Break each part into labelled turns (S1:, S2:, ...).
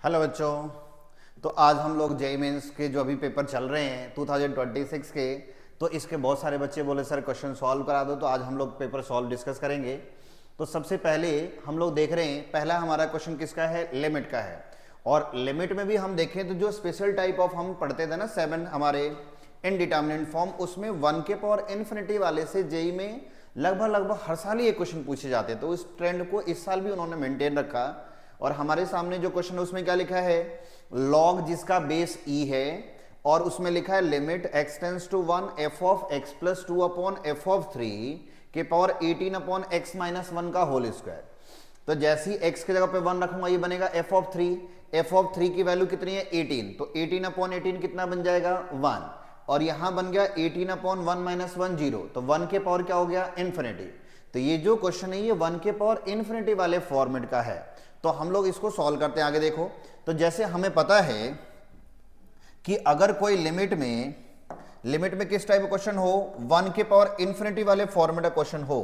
S1: Hello बच्चों। तो आज हम लोग जेईई मेंस के जो अभी पेपर चल रहे हैं 2026 के, तो इसके बहुत सारे बच्चे बोले सर क्वेश्चन सॉल्व करा दो, तो आज हम लोग पेपर सॉल्व डिस्कस करेंगे। तो सबसे पहले हम लोग देख रहे हैं, पहला हमारा क्वेश्चन किसका है, लिमिट का है। और लिमिट में भी हम देखें तो जो स्पेशल टाइप ऑफ हम पढ़ते थे ना 7 हमारे इनडिटर्मिनेट फॉर्म, उसमें 1 के पावर इन्फिनिटी वाले से जेईई में लगभग हर साल ही ये क्वेश्चन पूछे जाते हैं। तो इस ट्रेंड को इस साल भी उन्होंने मेंटेन रखा। और हमारे सामने जो क्वेश्चन है उसमें क्या लिखा है, लॉग जिसका बेस ई है और उसमें लिखा है limit x tends to 1 f of x plus 2 upon f of 3 के पावर 18 अपॉन x माइनस 1 का होल स्क्वायर। तो जैसे ही x की जगह पे 1 रखूंगा ये बनेगा f ऑफ 3। f ऑफ 3 की वैल्यू कितनी है 18, तो 18 अपॉन 18 कितना बन जाएगा 1। और यहां बन गया 18 अपॉन 1 माइनस 1 0, तो 1 के पावर क्या हो गया इन्फिनिटी। तो ये जो क्वेश्चन है ये 1 के पावर इन्फिनिटी वाले फॉर्मेट का है। तो हम लोग इसको सॉल्व करते हैं। आगे देखो, तो जैसे हमें पता है कि अगर कोई लिमिट में किस टाइप का क्वेश्चन हो, 1 के पावर इन्फिनिटी वाले फॉर्मेट का क्वेश्चन हो,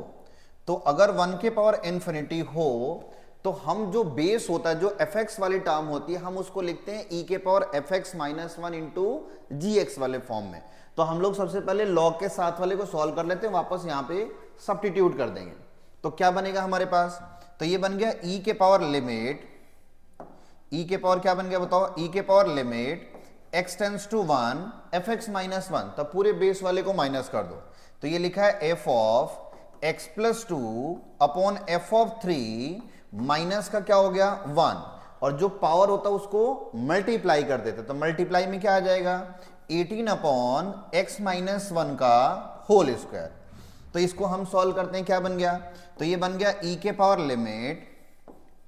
S1: तो अगर 1 के पावर इन्फिनिटी हो तो हम जो बेस होता है, जो fx वाली टर्म होती है, हम उसको लिखते हैं e के power fx minus 1 into gx वाले फॉर्म में। तो हम लोग सबसे पहले लॉग के साथ वाले को सॉल्व कर लेते हैं, वापस यहां पे सब्स्टिट्यूट कर देंगे। तो क्या बनेगा हमारे पास, तो ये बन गया e के पावर लिमिट, e के पावर क्या बन गया बताओ, e के power limit x tends to 1 fx minus 1, तब पूरे बेस वाले को माइनस कर दो। तो ये लिखा है f of x plus 2 upon f of 3 minus का क्या हो गया 1, और जो पावर होता है उसको मल्टीप्लाई कर देते, तो मल्टीप्लाई में क्या आ जाएगा 18 अपॉन x माइनस 1 का होल स्क्वायर। तो इसको हम सॉल्व करते हैं, क्या बन गया, तो ये बन गया e के power limit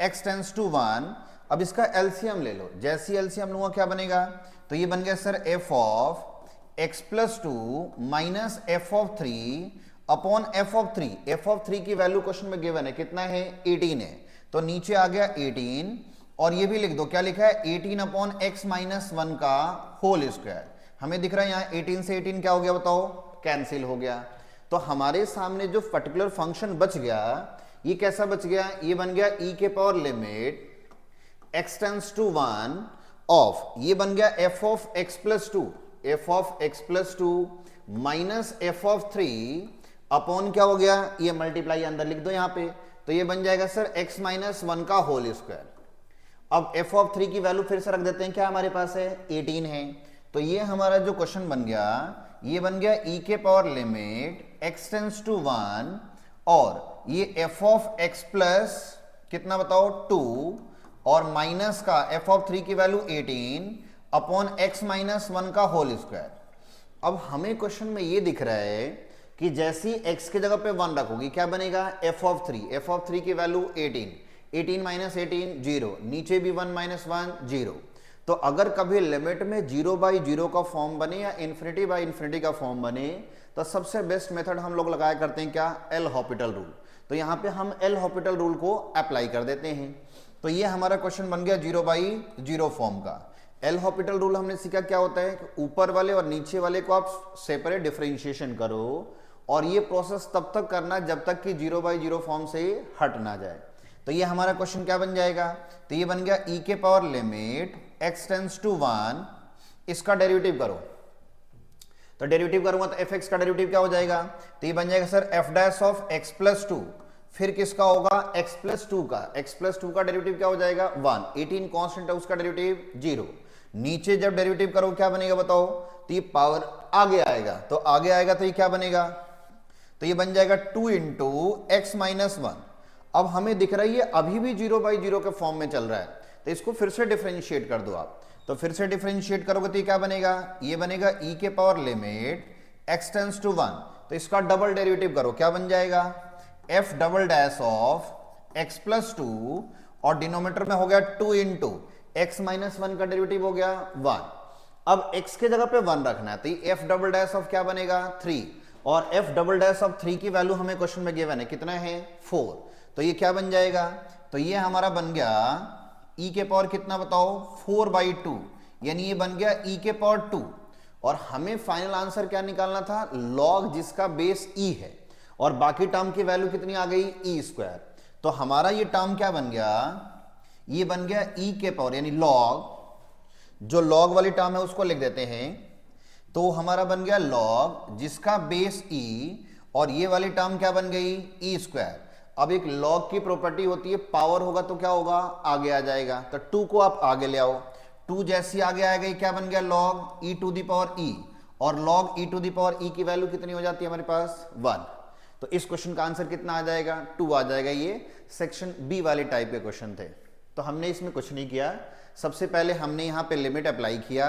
S1: x tends to 1। अब इसका एलसीएम ले लो, जैसी एलसीएम लूंगा क्या बनेगा, तो ये बन गया sir f of x plus 2 minus f of 3 upon f of 3। f of 3 की वैल्यू क्वेश्चन में गिवन है, कितना है 18 है, तो नीचे आ गया 18, और ये भी लिख दो, क्या लिखा है 18 अपॉन x माइनस 1 का होल स्क्वायर। हमें दिख रहा है यहाँ 18 से 18 क्या हो गया बताओ, कैंसिल हो गया। तो हमारे सामने जो पर्टिकुलर फंक्शन बच गया, ये कैसा बच गया, ये बन गया e के power limit x tends to 1 of, ये बन गया f of x plus 2, f of x plus 2 minus f of 3 upon क्या हो गया, ये मल्टीप्लाई अंदर लिख दो यहां पे, तो ये बन जाएगा सर x माइनस 1 का होल स्क्वायर। अब f ऑफ 3 की वैल्यू फिर से रख देते हैं, क्या हमारे पास है 18 है। तो ये हमारा जो क्वेश्चन बन गया, ये बन गया e के power limit x tends to 1 और ये f ऑफ x प्लस कितना बताओ 2 और माइनस का f ऑफ 3 की वैल्यू 18 अपॉन x माइनस 1 का होल स्क्वायर। अब हमें क्वेश्चन में ये दिख रहा है कि जैसी x की जगह पे 1 रखोगी क्या बनेगा f ऑफ 3, f ऑफ 3 की वैल्यू 18, 18 माइनस 18 0, नीचे भी 1 माइनस 1 0। तो अगर कभी लिमिट में 0 बाई 0 का फॉर्म बने या इन्फिनिटी बाई इन्फिनिटी का फॉर्म बने, तो सबसे बेस्ट मेथड हम लोग लगाया करते हैं क्या, एल हॉपिटल रूल। तो यहाँ पे हम एल हॉपिटल रूल को अप्लाई कर देते हैं। तो ये हमारा क्वेश्चन बन गया 0 बाई 0 फॉर्म का। एल हॉपिटल रूल हमने सीखा क्या होता है, ऊपर वाले और नीचे वाले को आप सेपरेट डिफरेंशिएशन करो, और ये प्रोसेस तब तक करना जब तक कि 0 बाई 0 फॉर्म से हट ना जाए। तो ये हमारा क्वेश्चन क्या बन जाएगा, तो ये बन गया e के power limit x tends to 1, इसका डेरिवेटिव करो, तो डेरिवेटिव करूंगा तो fx का डेरिवेटिव क्या हो जाएगा, तो ये बन जाएगा sir f dash of x plus 2, फिर किसका होगा x प्लस 2 का, x प्लस 2 का डेरिवेटिव क्या हो जाएगा 1, 18 कांस्टेंट है उसका डेरिवेटिव 0। नीचे जब डेरिवेटिव करो क्या बनेगा बताओ, तो ये पावर आगे आएगा, तो आगे आएगा तो ये क्या बनेगा, तो ये बन जाएगा 2 इंटू एक्स माइनस 1। अब हमें दिख रहा है ये अभी भी 0 बाई 0 के फॉर्म में चल रहा है, तो इसको फिर से डिफरेंशिएट कर दो आप। तो फिर से डिफरेंशिएट करोगे तो ये क्या बनेगा, ये बनेगा e के power limit x tends to 1, तो इसका डबल डेरिवेटिव करो, क्या बन जाएगा f double dash of x plus 2, और डिनोमिनेटर में हो गया 2 इंटू एक्स माइनस 1 का डेरिवेटिव हो गया 1। अब x के जगह पे 1 रखना है, तो ये f डबल डैश ऑफ क्या बनेगा 3, और f डबल डैश ऑफ 3 की वैल्यू हमें क्वेश्चन में गिवन है, कितना है 4। तो ये क्या बन जाएगा, तो ये हमारा बन गया e के पावर कितना बताओ 4 बाई 2, यानी ये बन गया e के पावर 2। और हमें फाइनल आंसर क्या निकालना था, लॉग जिसका बेस e है, और बाकी टर्म की वैल्यू कितनी आ गई e स्क्वायर। तो हमारा ये टर्म क्या बन गया, ये बन गया ई के पावर यानी लॉग, जो लॉग वाली टर्म है उसको लिख देते हैं, तो हमारा बन गया लॉग जिसका बेस ई, और ये वाली टर्म क्या बन गई ई स्क्वायर। अब एक लॉग की प्रॉपर्टी होती है पावर होगा तो क्या होगा आगे आ जाएगा, तो 2 को आप आगे ले आओ, 2 जैसी आगे आएगा क्या बन गया log e to the power e, और log e to the power e की वैल्यू कितनी हो जाती है हमारे पास 1। तो इस क्वेश्चन का आंसर कितना आ जाएगा 2 आ जाएगा। ये सेक्शन बी वाले टाइप के क्वेश्चन थे। तो हमने इसमें कुछ नहीं किया, सबसे पहले हमने यहाँ पे लिमिट अप्लाई किया,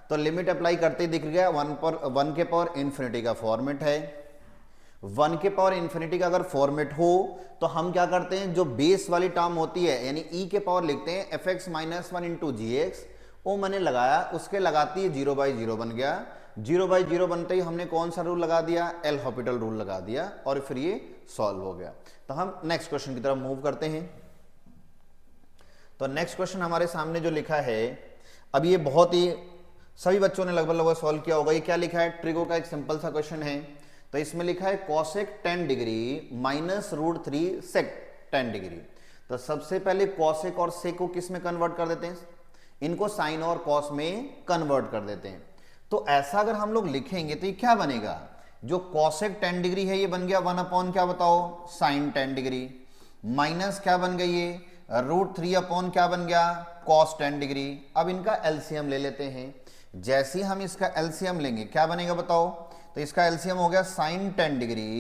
S1: तो लिमिट अप्लाई करते दिख गया 1 के पावर इन्फिनिटी का फॉर्मेट है। 1 के पावर इन्फिनिटी का अगर फॉर्मेट हो तो हम क्या करते हैं, जो बेस वाली टर्म होती है यानी ई के पावर लिखते हैं fx माइनस 1 इंटू जी एक्स, वो मैंने लगाया, उसके लगाती है 0/0 बन गया, 0/0 बनते ही हमने कौन सा रूल लगा दिया एल हॉपिटल रूल लगा दिया, और फिर ये सॉल्व हो गया। तो हम नेक्स्ट क्वेश्चन की तरफ मूव करते हैं। तो नेक्स्ट क्वेश्चन हमारे सामने जो लिखा है, अब ये बहुत ही सभी बच्चों ने लगभग सॉल्व किया होगा। ये क्या लिखा है, ट्रिगो का एक सिंपल सा क्वेश्चन है। तो इसमें लिखा है कॉसेक 10 डिग्री माइनस √3 सेक 10 डिग्री। तो सबसे पहले कॉसेक और सेक को किस में कन्वर्ट कर देते हैं, इनको साइन और कॉस में कन्वर्ट कर देते हैं। तो ऐसा अगर हम लोग लिखेंगे तो ये क्या बनेगा, जो कॉसेक 10 डिग्री है ये बन गया 1 क्या बताओ साइन 10 डिग्री, माइनस क्या बन गई ये √3 क्या बन गया कॉस 10 डिग्री। अब इनका एलसीएम ले लेते हैं, जैसे ही हम इसका एलसीएम लेंगे क्या बनेगा बताओ, तो इसका एलसीएम हो गया sine 10 degree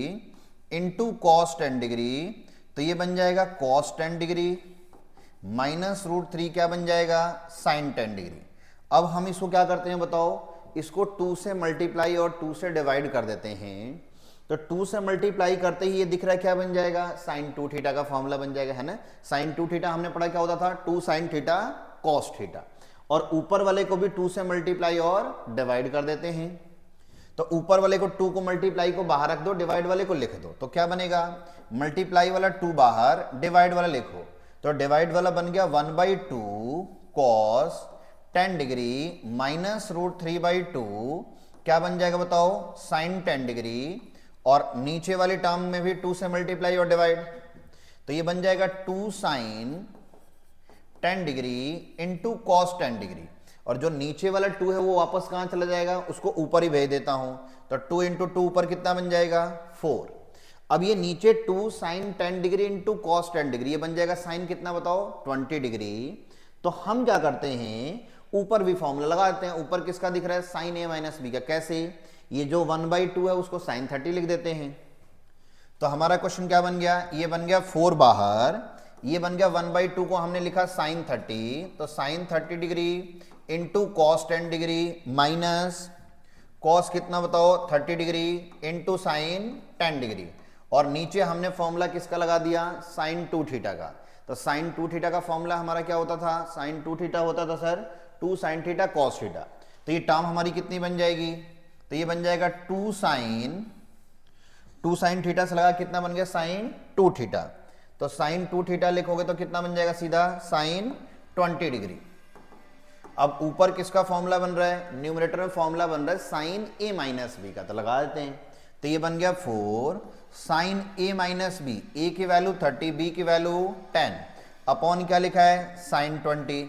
S1: into cos 10 degree, तो ये बन जाएगा कॉस 10 डिग्री माइनस √3 क्या बन जाएगा साइन 10 डिग्री। अब हम इसको क्या करते हैं बताओ, इसको 2 से मल्टीप्लाई और 2 से डिवाइड कर देते हैं। तो 2 से मल्टीप्लाई करते ही ये दिख रहा है क्या बन जाएगा साइन 2 थीटा का फॉर्मूला बन जाएगा, है ना। साइन 2 थीटा हमने पढ़ा क्या होता था 2 साइन थीटा कॉस थीटा, और ऊपर वाले को भी 2 से मल्टीप्लाई और डिवाइड कर देते हैं। तो ऊपर वाले को 2 को मल्टीप्लाई को बाहर रख दो, डिवाइड वाले को लिख दो, तो क्या बनेगा मल्टीप्लाई वाला 2 बाहर, डिवाइड वाला लिखो, तो डिवाइड वाला बन गया 1/2 कॉस 10 डिग्री माइनस √3/2 क्या बन जाएगा बताओ साइन 10 डिग्री, और नीचे वाली टर्म में भी 2 से मल्टीप्लाई और डिवाइड, तो ये बन जाएगा 2 sine 10 degree into cos 10 degree, और जो नीचे वाला 2 है वो वापस कहां चला जाएगा, उसको ऊपर ही भेज देता हूं, तो 2 इंटू 2 ऊपर कितना बन जाएगा 4। अब ये नीचे 2 sine 10 degree into cos 10 degree, ये बन जाएगा साइन कितना बताओ 20 डिग्री। तो हम क्या करते हैं ऊपर भी फॉर्मूला लगा देते हैं, ऊपर किसका दिख रहा है साइन a माइनस बी का, कैसे, ये जो 1/2 है उसको साइन 30 लिख देते हैं। तो हमारा क्वेश्चन क्या बन गया, ये बन गया 4 बाहर, ये बन गया 1/2 को हमने लिखा साइन 30, तो sine 30 degree into cos 10 degree minus cos कितना बताओ 30 डिग्री इंटू साइन 10 डिग्री, और नीचे हमने फॉर्मूला किसका लगा दिया साइन 2 थीटा का। तो साइन 2 थीटा का फॉर्मूला हमारा क्या होता था, साइन 2 थीटा होता था sir 2 sine theta cos theta. तो ये टर्म हमारी कितनी बन जाएगी, तो ये बन जाएगा 2 साइन थीटा से लगा कितना बन गया साइन 2 थीटा, तो साइन 2 थीटा लिखोगे तो कितना बन जाएगा सीधा साइन 20 डिग्री। अब ऊपर किसका फॉर्मूला बन रहा है, न्यूमरेटर में फॉर्मूला बन रहा है साइन a माइनस बी का, तो लगा देते हैं, तो ये बन गया 4 sine a minus B, a की वैल्यू 30 b की वैल्यू 10 अपॉन क्या लिखा है साइन 20,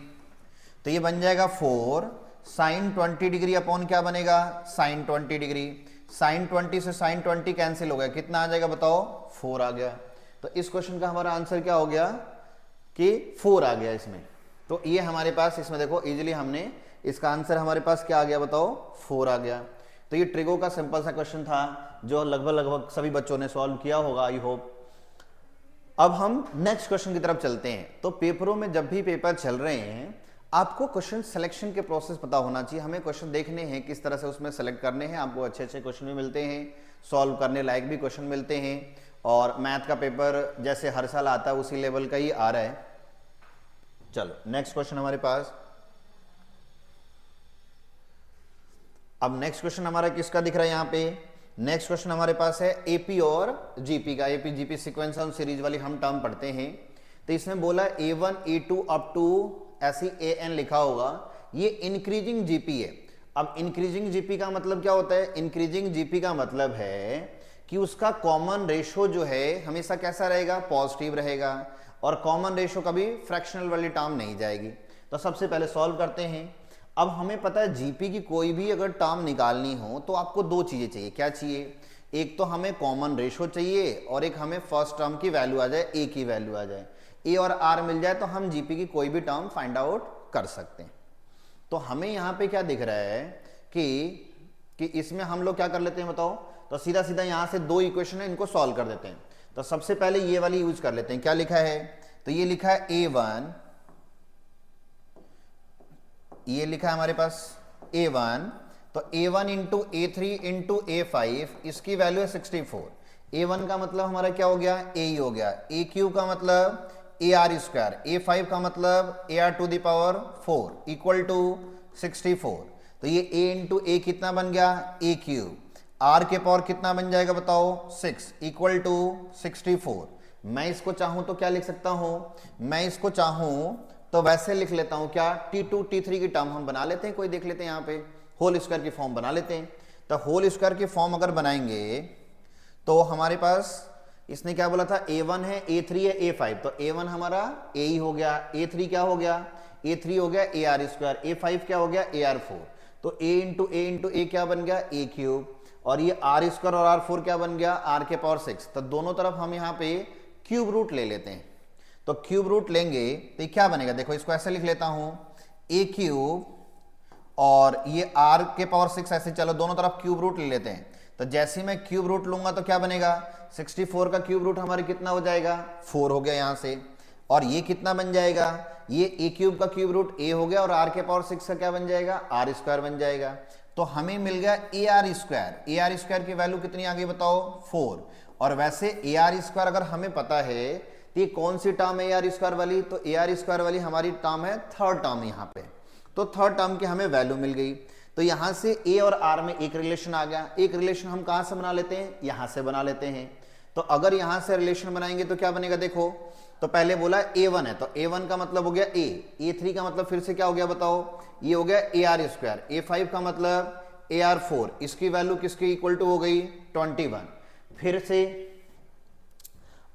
S1: तो ये बन जाएगा 4 साइन 20 डिग्री अपॉन क्या बनेगा साइन 20 डिग्री, साइन 20 से साइन 20 कैंसिल हो गया, कितना आ जाएगा बताओ 4 आ गया। तो इस क्वेश्चन का हमारा आंसर क्या हो गया कि 4 आ गया इसमें। तो ये हमारे पास इसमें देखो इजीली हमने इसका आंसर हमारे पास क्या आ गया बताओ 4 आ गया। तो ये ट्रिगो का सिंपल सा क्वेश्चन था जो लगभग सभी बच्चों ने सॉल्व किया होगा आई होप। अब हम नेक्स्ट क्वेश्चन की तरफ चलते हैं। तो पेपरों में जब भी पेपर चल रहे हैं आपको क्वेश्चन सिलेक्शन के प्रोसेस पता होना चाहिए। हमें क्वेश्चन देखने हैं किस तरह से उसमें सेलेक्ट करने हैं, आपको अच्छे अच्छे क्वेश्चन भी मिलते हैं, सॉल्व करने लायक भी क्वेश्चन मिलते हैं, और मैथ का पेपर जैसे हर साल आता है उसी लेवल का ही आ रहा है। चलो नेक्स्ट क्वेश्चन हमारे पास, अब नेक्स्ट क्वेश्चन हमारा किसका दिख रहा है यहाँ पे, नेक्स्ट क्वेश्चन हमारे पास है एपी और जीपी का। एपी जीपी सीक्वेंस और सीरीज वाली हम टर्म पढ़ते हैं। तो इसमें बोला A1 A2 अप टू ऐसी AN लिखा होगा, ये इंक्रीजिंग जीपी है। अब इंक्रीजिंग जीपी का मतलब क्या होता है, इंक्रीजिंग जीपी का मतलब है कि उसका कॉमन रेशो जो है हमेशा कैसा रहेगा पॉजिटिव रहेगा। और कॉमन रेशो कभी फ्रैक्शनल वाली टर्म नहीं जाएगी। तो सबसे पहले सॉल्व करते हैं। अब हमें पता है जीपी की कोई भी अगर टर्म निकालनी हो तो आपको दो चीजें चाहिए। क्या चाहिए? एक तो हमें कॉमन रेशो चाहिए और एक हमें फर्स्ट टर्म की वैल्यू आ जाए, ए की वैल्यू आ जाए। ए और आर मिल जाए तो हम जीपी की कोई भी टर्म फाइंड आउट कर सकते हैं। तो हमें यहां पे क्या दिख रहा है कि इसमें हम लोग क्या कर लेते हैं बताओ। तो सीधा सीधा यहां से दो इक्वेशन है, इनको सॉल्व कर देते हैं। तो सबसे पहले ये वाली यूज कर लेते हैं। क्या लिखा है? तो ये लिखा है A1, ये लिखा है हमारे पास A1, तो A1 into A3 into A5, इसकी वैल्यू है 64। A1 का मतलब हमारा क्या हो गया? A ही हो गया। AQ का मतलब AR स्क्वायर, A5 का मतलब AR to the power 4 equal to 64। तो ये A इंटू A कितना बन गया? AQ। R के पावर कितना बन जाएगा बताओ? 6 इक्वल टू 64। मैं इसको चाहूं तो क्या लिख सकता हूं? मैं इसको चाहूं तो वैसे लिख लेता हूं। क्या? T2 T3 की टर्म हम बना लेते हैं, कोई देख लेते हैं यहाँ पे, होल स्क्वायर की फॉर्म बना लेते हैं। तो होल स्क्वायर की फॉर्म अगर बनाएंगे तो हमारे पास इसने क्या बोला था? A1 है, A3 है, A5। तो A1 हमारा A ही हो गया, A3 क्या हो गया? A3 हो गया AR स्क्वायर, A5 क्या हो गया? AR4। तो A इंटू A क्या बन गया? A cube. और ये R स्क्वायर और R4 क्या बन गया? R के पावर 6। तो दोनों तरफ हम यहाँ पे क्यूब रूट ले लेते हैं। तो क्यूब रूट लेंगे तो ये क्या बनेगा? देखो इसको ऐसे लिख लेता हूं, A क्यूब और ये R के पावर 6 ऐसे। चलो दोनों तरफ क्यूब रूट ले लेते हैं। तो जैसे मैं क्यूब रूट लूंगा तो क्या बनेगा? 64 का क्यूब रूट हमारे कितना हो जाएगा? 4 हो गया यहां से। और ये कितना बन जाएगा? ये A क्यूब का क्यूब रूट A हो गया और R के पावर 6 का क्या बन जाएगा? R स्क्वायर बन जाएगा। तो हमें मिल गया AR स्क्वायर। AR स्क्वायर की वैल्यू कितनी आ गई बताओ? 4। और वैसे AR स्क्वायर अगर हमें पता है तो ये कौन सी टर्म है AR स्क्वायर वाली? तो AR स्क्वायर वाली हमारी टर्म है थर्ड टर्म यहाँ पे। तो थर्ड टर्म की हमें वैल्यू मिल गई। तो यहां से A और R में एक रिलेशन आ गया। एक रिलेशन हम कहां से बना लेते हैं? यहां से बना लेते हैं। तो अगर यहां से रिलेशन बनाएंगे तो क्या बनेगा? देखो, तो पहले बोला A1 है, तो A1 का मतलब हो गया A, A3 का मतलब फिर से क्या हो गया बताओ? ये हो गया AR स्क्वायर, A5 का मतलब AR4। इसकी वैल्यू किसकी इक्वल टू हो गई? 21। फिर से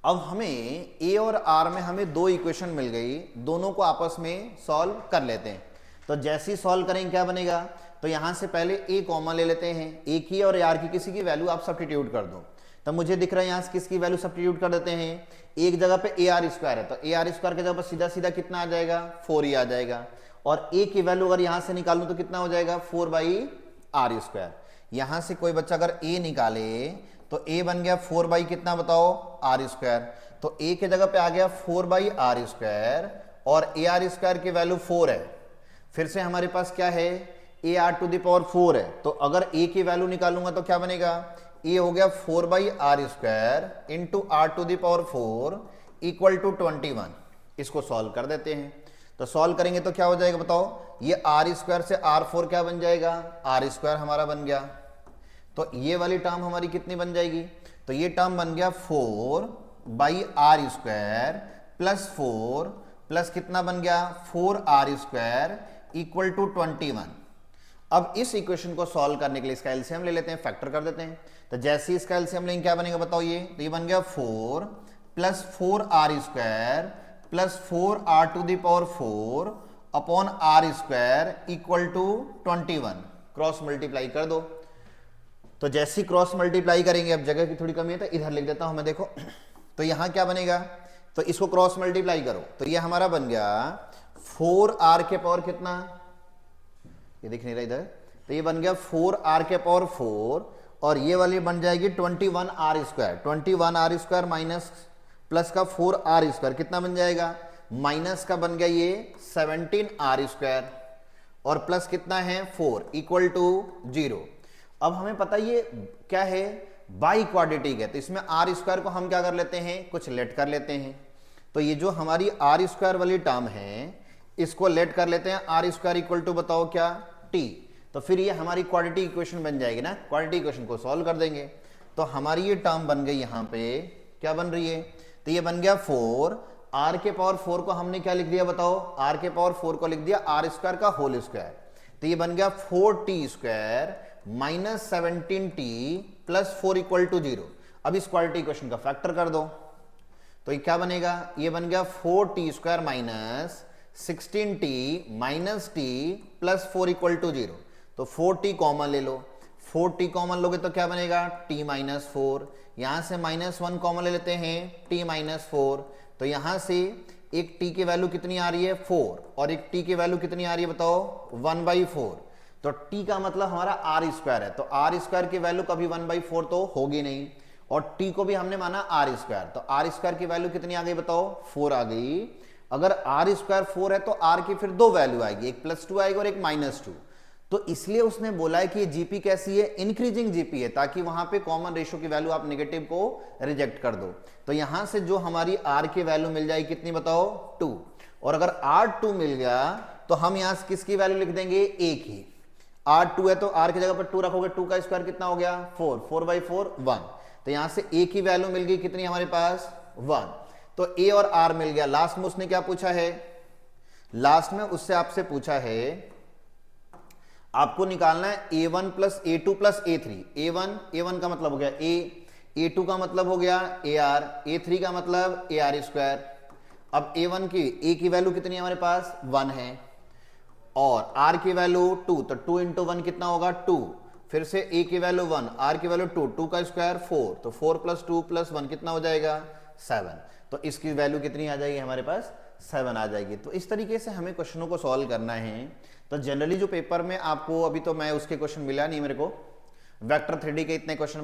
S1: अब हमें A और R में हमें दो इक्वेशन मिल गई, दोनों को आपस में सॉल्व कर लेते हैं। तो जैसे ही सॉल्व करेंगे क्या बनेगा? तो यहां से पहले A कॉमन ले लेते हैं। A की और R की किसी की वैल्यू आप सब्स्टिट्यूट कर दो। तब मुझे दिख रहा है यहां से किसकी वैल्यू सब्स्टिट्यूट कर देते हैं। एक जगह पे AR स्क्वायर है, तो AR स्क्वायर की जगह पर सीधा सीधा कितना आ जाएगा? 4 ही आ जाएगा। और A की वैल्यू अगर यहां से निकालूं तो कितना हो जाएगा? 4/R square. यहां से कोई बच्चा अगर A निकाले तो A बन गया 4 कितना बताओ? R square. तो A के जगह पे आ गया 4/R स्क्वायर और AR स्क्वायर की वैल्यू 4 है। फिर से हमारे पास क्या है? AR टू द पावर 4 है। तो अगर A की वैल्यू निकालूंगा तो क्या बनेगा? A हो गया 4/R square into R to the power 4 equal to 21। इसको सॉल्व कर देते हैं। तो सॉल्व करेंगे तो क्या हो जाएगा बताओ? ये R स्क्वायर से R4 क्या बन जाएगा? R स्क्वायर हमारा बन गया। तो ये वाली टर्म हमारी कितनी बन जाएगी? तो ये टर्म बन गया 4/R स्क्वायर प्लस 4 प्लस कितना बन गया? 4R square equal to 21। अब इस इक्वेशन को सॉल्व करने के लिए इसका एलसीएम ले लेते हैं, फैक्टर कर देते हैं। तो जैसे ही इसका एलसीएम लेंगे क्या बनेगा बताओ? ये तो ये बन गया 4 plus 4R square plus 4R to the power 4 upon R square equal to 21। Cross multiply कर दो। तो जैसे ही क्रॉस मल्टीप्लाई करेंगे, अब जगह की थोड़ी कमी है तो इधर लिख देता हूं मैं, देखो। तो यहां क्या बनेगा? तो इसको क्रॉस मल्टीप्लाई करो तो ये हमारा बन गया 4R के पावर कितना? ये दिख नहीं रहा इधर। तो ये बन गया 4R के पावर 4 और ये वाली बन जाएगी 21R square. 21R square minus plus का 4R स्क्वायर कितना बन जाएगा? माइनस का बन गया ये 17R स्क्वायर और प्लस कितना है? 4 इक्वल टू 0। अब हमें पता ये क्या है? बाई क्वाड्रेटिक है, तो इसमें R स्क्वायर को हम क्या कर लेते हैं? कुछ लेट कर लेते हैं। तो ये जो हमारी R स्क्वायर वाली टर्म है इसको लेट कर लेते हैं। R स्क्वायर इक्वल टू बताओ क्या? T। तो फिर ये हमारी क्वाड्रेटिक इक्वेशन बन जाएगी ना। क्वाड्रेटिक इक्वेशन को सॉल्व कर देंगे तो हमारी ये टर्म बन गई। यहां पे क्या बन रही है? तो ये बन गया 4। R के पावर 4 को हमने क्या लिख दिया बताओ? R के पावर 4 को लिख दिया R स्क्वायर का होल स्क्वायर। तो ये बन गया 4T square minus 17T plus 4 equal to 0। अब इस क्वाड्रेटिक इक्वेशन का फैक्टर कर दो। तो ये क्या बनेगा, ये बन गया 4t² minus 16t minus T plus 4 equal to 0। तो 4t कॉमन ले लो, 4t कॉमन लोगे तो क्या बनेगा t माइनस 4, यहां से -1 कॉमन ले लेते हैं t माइनस 4। तो यहां से एक t की वैल्यू कितनी आ रही है 4 और एक t की वैल्यू कितनी आ रही है बताओ 1/4। तो t का मतलब हमारा r² है, तो r² की वैल्यू कभी 1/4 तो होगी नहीं, और t को भी हमने माना r², तो r² की वैल्यू कितनी आ गई बताओ 4 आ गई। अगर r² 4 है तो r की फिर दो वैल्यू आएगी, एक +2 आएगी और एक -2। तो इसलिए उसने बोला है कि ये जीपी कैसी है, इंक्रीजिंग जीपी है, ताकि वहां पे कॉमन रेशो की वैल्यू आप नेगेटिव को रिजेक्ट कर दो। तो यहां से जो हमारी r की वैल्यू मिल जाएगी कितनी बताओ 2, और अगर r2 मिल गया तो हम यहां से किसकी वैल्यू लिख देंगे एक ही, r2 है तो r की जगह पर 2 रखोगे, 2 का स्क्वायर कितना हो गया 4, 4/4 1। तो यहां से a की वैल्यू मिल गई कितनी हमारे पास 1। तो a और r मिल गया। लास्ट में उसने क्या पूछा है, लास्ट में उससे आपसे पूछा है आपको निकालना है a1 plus a2 plus a3। a1 का मतलब हो गया a, a2 का मतलब हो गया ar, a3 का मतलब ar²। अब a1 की a की वैल्यू कितनी है हमारे पास 1 है और r की वैल्यू 2, तो 2 इंटू 1 कितना होगा 2, फिर से a की वैल्यू 1, r की वैल्यू 2, 2 का स्क्वायर 4, तो 4 + 2 + 1 कितना हो जाएगा 7। तो इसकी वैल्यू कितनी आ जाएगी हमारे पास 7 आ जाएगी। तो इस तरीके से हमें क्वेश्चनों को सॉल्व करना है। तो जनरली जो पेपर में आपको, अभी तो मैं उसके क्वेश्चन मिला नहीं मेरे को, वेक्टर 3D के इतने क्वेश्चन